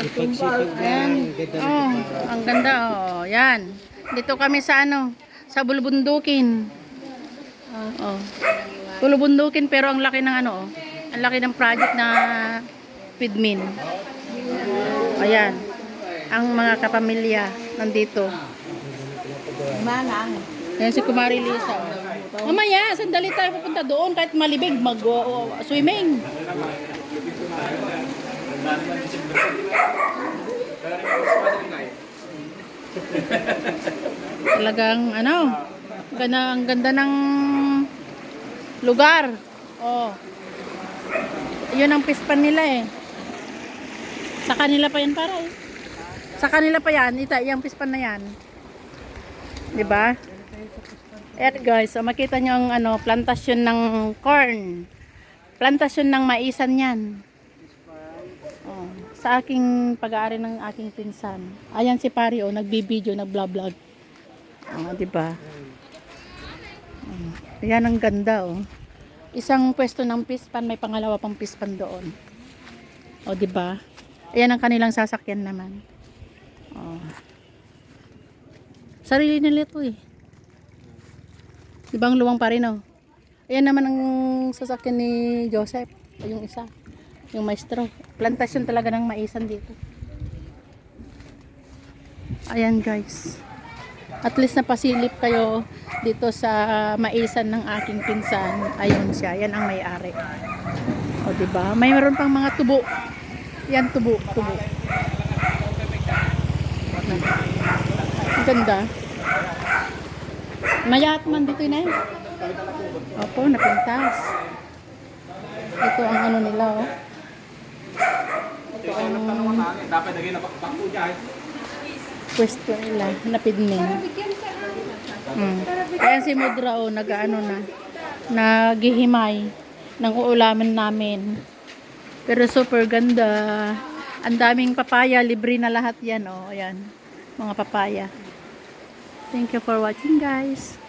Sipag-sipag Ayan. lang. Ganda ng Oh, kapara. ang ganda oh. Yan. Dito kami sa ano, sa Bulubundukin. Oh. Bulubundukin pero ang laki ng ano oh. Ang laki ng project na Pidmin. Ayan. Ang mga kapamilya nandito. Manang. Ayan si Kumari Lisa. Mamaya, sandali tayo pupunta doon kahit malibig mag-swimming. Talagang ano, ang ganda ng lugar. Oh. Yun ang pispan nila eh. Sa kanila pa yan para eh. Sa kanila pa yan, yung pispan na yan. 'Di ba? Ayan guys, so makita nyo ang ano, plantasyon ng corn. Plantasyon ng maisan yan. Oh, sa aking pag-aari ng aking pinsan. Ayan si Pari oh, nagbibideo, nagblog-vlog. Oh, 'di ba? Oh, ayan ang ganda oh. Isang pwesto ng pispan, may pangalawa pang pispan doon. Oh, 'di ba? Ayan ang kanilang sasakyan naman. Oh. Sarili nila ito eh. Diba ang luwang pa rin oh. Ayan naman ang sasakyan ni Joseph. Yung isa. Yung maestro. Plantasyon talaga ng maisan dito. Ayan guys. At least napasilip kayo dito sa maisan ng aking pinsan. Ayun siya. Yan ang may-ari. O diba? Mayroon pang mga tubo. Yan tubo. Ang ganda. Mayat man dito na eh. Opo, napintas. Ito ang ano nila oh. Ito ang pwesto nila, napidnin. Ayan si Mudra oh, nag-ano na. Naghihimay ng uulamin namin. Pero super ganda. Ang daming papaya, libre na lahat yan oh. Ayan, mga papaya. Thank you for watching guys.